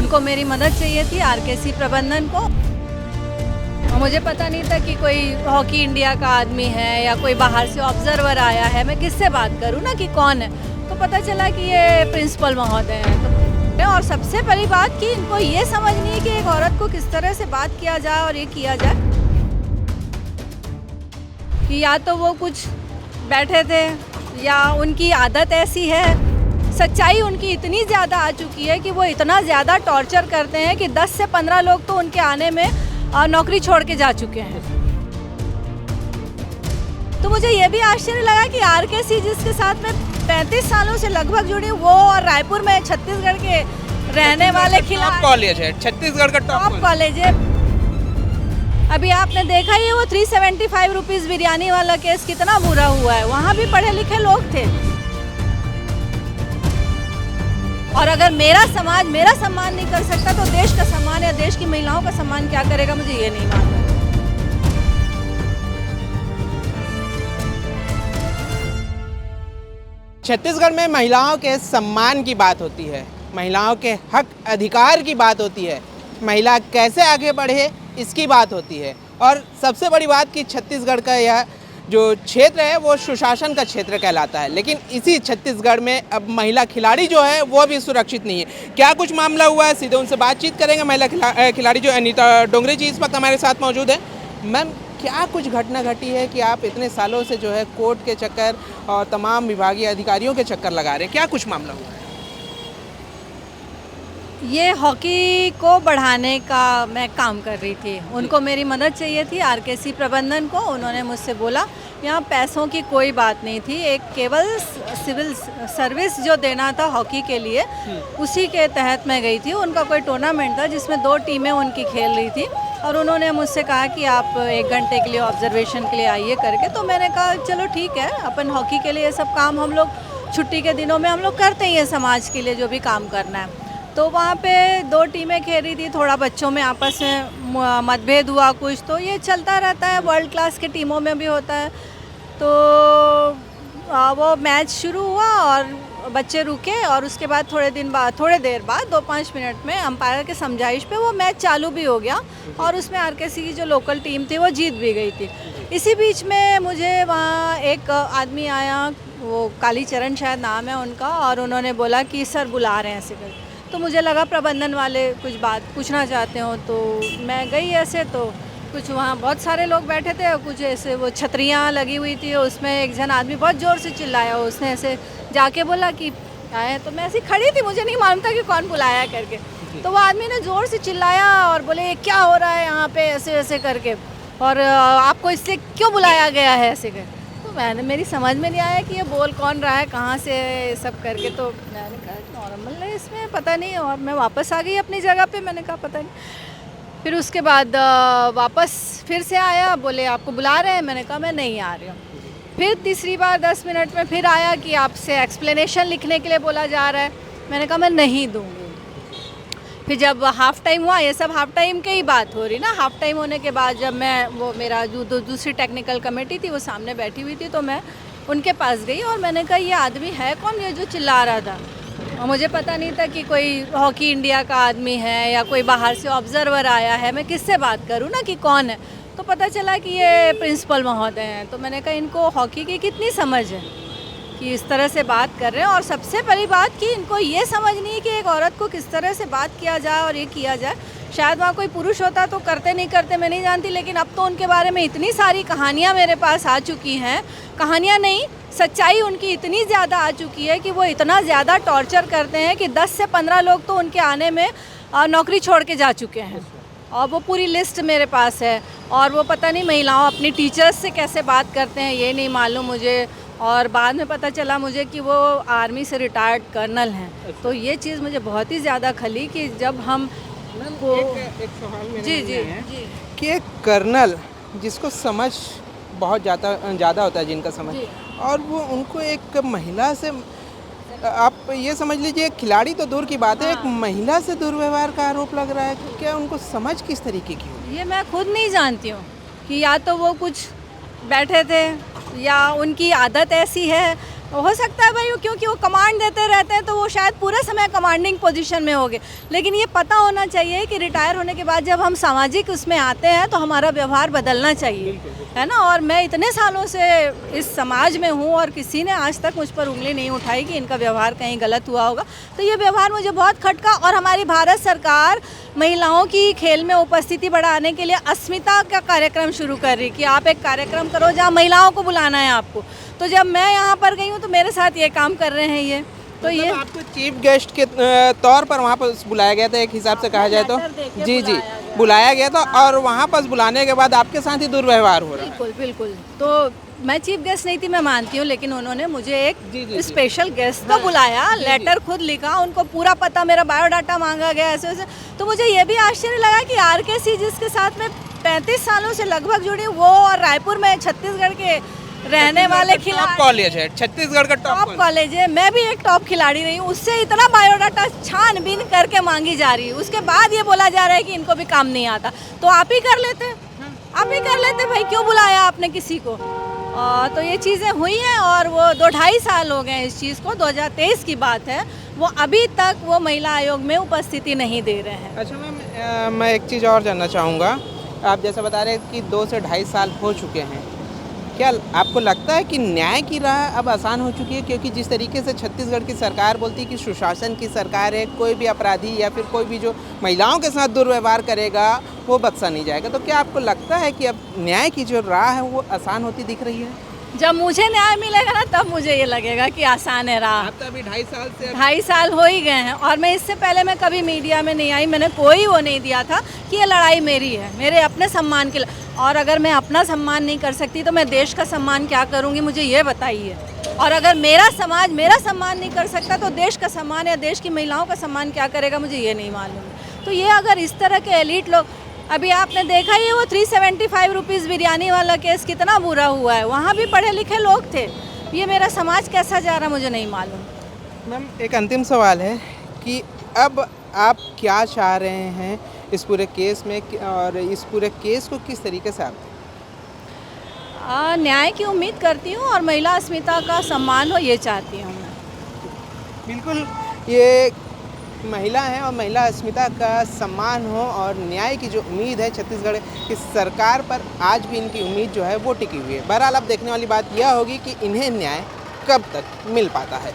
उनको मेरी मदद चाहिए थी आरकेसी प्रबंधन को। और मुझे पता नहीं था कि कोई हॉकी इंडिया का आदमी है या कोई बाहर से ऑब्जर्वर आया है। मैं किससे बात करूं ना कि कौन है, तो पता चला कि ये प्रिंसिपल महोदय हैं। और सबसे पहली बात कि इनको ये समझनी है कि एक औरत को किस तरह से बात किया जाए और ये किया जाए कि या तो वो कुछ बैठे थे या उनकी आदत ऐसी है। सच्चाई उनकी इतनी ज़्यादा आ चुकी है कि वो इतना ज़्यादा टॉर्चर करते हैं कि 10 से 15 लोग तो उनके आने में नौकरी छोड़ के जा चुके हैं। तो मुझे ये भी आश्चर्य लगा कि आरकेसी जिसके साथ में 35 सालों से लगभग जुड़ी, वो और रायपुर में छत्तीसगढ़ के रहने वाले खिलाड़ी, कॉलेज है छत्तीसगढ़ का टॉप कॉलेज है। अभी आपने देखा ही वो 375 रुपीज़ बिरयानी वाला केस कितना बुरा हुआ है। वहाँ भी पढ़े लिखे लोग थे। और अगर मेरा समाज मेरा सम्मान नहीं कर सकता तो देश का सम्मान या देश की महिलाओं का सम्मान क्या करेगा, मुझे ये नहीं मालूम। छत्तीसगढ़ में महिलाओं के सम्मान की बात होती है, महिलाओं के हक अधिकार की बात होती है, महिला कैसे आगे बढ़े इसकी बात होती है। और सबसे बड़ी बात कि छत्तीसगढ़ का यह जो क्षेत्र है वो सुशासन का क्षेत्र कहलाता है, लेकिन इसी छत्तीसगढ़ में अब महिला खिलाड़ी जो है वो भी सुरक्षित नहीं है। क्या कुछ मामला हुआ है, सीधे उनसे बातचीत करेंगे। महिला खिलाड़ी जो अनीता डोंगरे जी इस वक्त हमारे साथ मौजूद है। मैम, क्या कुछ घटना घटी है कि आप इतने सालों से जो है कोर्ट के चक्कर और तमाम विभागीय अधिकारियों के चक्कर लगा रहे हैं, क्या कुछ मामला हुआ है? ये हॉकी को बढ़ाने का मैं काम कर रही थी। उनको मेरी मदद चाहिए थी आरकेसी प्रबंधन को। उन्होंने मुझसे बोला यहाँ पैसों की कोई बात नहीं थी, एक केवल सिविल सर्विस जो देना था हॉकी के लिए, उसी के तहत मैं गई थी। उनका कोई टूर्नामेंट था जिसमें 2 टीमें उनकी खेल रही थी और उन्होंने मुझसे कहा कि आप 1 घंटे के लिए ऑब्जर्वेशन के लिए आइए करके। तो मैंने कहा चलो ठीक है, अपन हॉकी के लिए ये सब काम हम लोग छुट्टी के दिनों में हम लोग करते ही हैं, समाज के लिए जो भी काम करना है। तो वहाँ पे 2 टीमें खेल रही थी, थोड़ा बच्चों में आपस में मतभेद हुआ कुछ, तो ये चलता रहता है, वर्ल्ड क्लास की टीमों में भी होता है। तो वो मैच शुरू हुआ और बच्चे रुके और उसके बाद थोड़े देर बाद 2-5 मिनट में अंपायर के समझाइश पे वो मैच चालू भी हो गया और उसमें आरकेसी की जो लोकल टीम थी वो जीत भी गई थी। इसी बीच में मुझे वहाँ एक आदमी आया, वो कालीचरण शायद नाम है उनका, और उन्होंने बोला कि सर बुला रहे हैं ऐसे कर। तो मुझे लगा प्रबंधन वाले कुछ बात पूछना चाहते हो, तो मैं गई ऐसे। तो कुछ वहाँ बहुत सारे लोग बैठे थे और कुछ ऐसे वो छतरियाँ लगी हुई थी, उसमें एक जन आदमी बहुत ज़ोर से चिल्लाया। उसने ऐसे जाके बोला कि आए, तो मैं ऐसी खड़ी थी, मुझे नहीं मालूम था कि कौन बुलाया करके। तो वो आदमी ने ज़ोर से चिल्लाया और बोले क्या हो रहा है यहाँ पे, ऐसे ऐसे करके, और आपको इससे क्यों बुलाया गया है ऐसे कर। तो मेरी समझ में नहीं आया कि ये बोल कौन रहा है, कहाँ से सब करके। तो मैंने कहा नॉर्मल है, इसमें पता नहीं, और मैं वापस आ गई अपनी जगह पे। मैंने कहा पता नहीं। फिर उसके बाद वापस फिर से आया, बोले आपको बुला रहे हैं। मैंने कहा मैं नहीं आ रही हूँ। फिर तीसरी बार 10 मिनट में फिर आया कि आपसे एक्सप्लेनेशन लिखने के लिए बोला जा रहा है। मैंने कहा मैं नहीं दूँगी। फिर जब हाफ़ टाइम हुआ, ये सब हाफ़ टाइम की ही बात हो रही ना, हाफ़ टाइम होने के बाद जब मैं वो मेरा जो दूसरी टेक्निकल कमेटी थी वो सामने बैठी हुई थी, तो मैं उनके पास गई और मैंने कहा ये आदमी है कौन, ये जो चिल्ला रहा था। और मुझे पता नहीं था कि कोई हॉकी इंडिया का आदमी है या कोई बाहर से ऑब्जर्वर आया है। मैं किससे बात करूं ना कि कौन है, तो पता चला कि ये प्रिंसिपल महोदय हैं। तो मैंने कहा इनको हॉकी की कितनी समझ है कि इस तरह से बात कर रहे हैं। और सबसे पहली बात कि इनको ये समझनी है कि एक औरत को किस तरह से बात किया जाए और ये किया जाए। शायद वहाँ कोई पुरुष होता तो करते नहीं करते मैं नहीं जानती, लेकिन अब तो उनके बारे में इतनी सारी कहानियाँ मेरे पास आ चुकी हैं, कहानियाँ नहीं, सच्चाई उनकी इतनी ज़्यादा आ चुकी है कि वो इतना ज़्यादा टॉर्चर करते हैं कि 10 से 15 लोग तो उनके आने में नौकरी छोड़ के जा चुके हैं। और वो पूरी लिस्ट मेरे पास है। और वो पता नहीं महिलाओं अपनी टीचर्स से कैसे बात करते हैं ये नहीं मालूम मुझे। और बाद में पता चला मुझे कि वो आर्मी से रिटायर्ड कर्नल हैं। तो ये चीज़ मुझे बहुत ही ज़्यादा खली कि जब हम वो एक सवाल मेरे जी जी है जी कि एक कर्नल जिसको समझ बहुत ज़्यादा होता है, जिनका समझ, और वो उनको एक महिला से, आप ये समझ लीजिए खिलाड़ी तो दूर की बात है, एक महिला से दुर्व्यवहार का आरोप लग रहा है। क्या उनको समझ किस तरीके की होगी? ये मैं खुद नहीं जानती हूँ। कि, या तो वो कुछ बैठे थे या उनकी आदत ऐसी है। सच्चाई उनकी इतनी ज़्यादा आ चुकी है कि 10 से 15 लोग तो उनके आने में नौकरी छोड़ के जा चुके हैं। और वो पूरी लिस्ट मेरे पास है। और मैं पता नहीं, और मैं वापस आ गई अपनी जगह पे। मैंने कहा हो सकता है भाई, क्योंकि वो कमांड देते रहते हैं तो वो शायद पूरे समय कमांडिंग पोजीशन में होंगे, लेकिन ये पता होना चाहिए कि रिटायर होने के बाद जब हम सामाजिक उसमें आते हैं तो हमारा व्यवहार बदलना चाहिए, है ना। और मैं इतने सालों से इस समाज में हूँ और किसी ने आज तक मुझ पर उंगली नहीं उठाई कि इनका व्यवहार कहीं गलत हुआ होगा। तो ये व्यवहार मुझे बहुत खटका। और हमारी भारत सरकार महिलाओं की खेल में उपस्थिति बढ़ाने के लिए अस्मिता का कार्यक्रम शुरू कर रही कि आप एक कार्यक्रम करो जहाँ महिलाओं को बुलाना है आपको। तो जब मैं यहाँ पर गई हूँ तो मेरे साथ ये काम कर रहे हैं ये। तो ये आपको चीफ गेस्ट के तौर पर वहाँ पर बुलाया गया था, एक हिसाब से कहा जाए तो। जी जी, बुलाया गया था और वहाँ पर बुलाने के बाद आपके साथ ही दुर्व्यवहार हो रहा है। बिल्कुल बिल्कुल। तो मैं चीफ गेस्ट नहीं थी, मैं मानती हूँ, लेकिन उन्होंने मुझे एक स्पेशल गेस्ट तो बुलाया, लेटर खुद लिखा, उनको पूरा पता, मेरा बायोडाटा मांगा गया, ऐसे वैसे। तो मुझे ये भी आश्चर्य लगा कि RKC जिसके साथ में 35 सालों से लगभग जुड़ी, वो और रायपुर में छत्तीसगढ़ के रहने वाले खिलाड़ी, कॉलेज है छत्तीसगढ़ का टॉप कॉलेज है, मैं भी एक टॉप खिलाड़ी रही हूँ, उससे इतना बायोडाटा छानबीन करके मांगी जा रही है, उसके बाद ये बोला जा रहा है कि इनको भी काम नहीं आता। तो आप ही कर लेते, आप ही कर लेते भाई, क्यों बुलाया आपने किसी को। तो ये चीज़ें हुई हैं और वो 2-2.5 साल हो गए इस चीज़ को, 2023 की बात है, वो अभी तक वो महिला आयोग में उपस्थिति नहीं दे रहे हैं। अच्छा मैम, मैं एक चीज़ और जानना चाहूँगा। आप जैसा बता रहे हैं कि 2 से 2.5 साल हो चुके हैं, क्या आपको लगता है कि न्याय की राह अब आसान हो चुकी है? क्योंकि जिस तरीके से छत्तीसगढ़ की सरकार बोलती है कि सुशासन की सरकार है, कोई भी अपराधी या फिर कोई भी जो महिलाओं के साथ दुर्व्यवहार करेगा वो बख्शा नहीं जाएगा, तो क्या आपको लगता है कि अब न्याय की जो राह है वो आसान होती दिख रही है? जब मुझे न्याय मिलेगा ना तब मुझे ये लगेगा कि आसान है राह। आप तो अभी 2.5 साल से 2.5 साल हो ही गए हैं और मैं इससे पहले मैं कभी मीडिया में नहीं आई, मैंने कोई वो नहीं दिया था कि ये लड़ाई मेरी है, मेरे अपने सम्मान के लिए। और अगर मैं अपना सम्मान नहीं कर सकती तो मैं देश का सम्मान क्या करूँगी, मुझे ये बताइए। और अगर मेरा समाज मेरा सम्मान नहीं कर सकता तो देश का सम्मान या देश की महिलाओं का सम्मान क्या करेगा, मुझे ये नहीं मालूम। तो ये अगर इस तरह के एलीट लोग, अभी आपने देखा ही वो 375 रुपीज़ बिरयानी वाला केस कितना बुरा हुआ है, वहाँ भी पढ़े लिखे लोग थे। ये मेरा समाज कैसा जा रहा मुझे नहीं मालूम। मैम एक अंतिम सवाल है कि अब आप क्या चाह रहे हैं इस पूरे केस में, और इस पूरे केस को किस तरीके से आप न्याय की उम्मीद करती हूँ और महिला अस्मिता का सम्मान हो, ये चाहती हूँ मैं। बिल्कुल, ये महिला है और महिला अस्मिता का सम्मान हो और न्याय की जो उम्मीद है छत्तीसगढ़ की सरकार पर, आज भी इनकी उम्मीद जो है वो टिकी हुई है। बहरहाल अब देखने वाली बात यह होगी कि इन्हें न्याय कब तक मिल पाता है।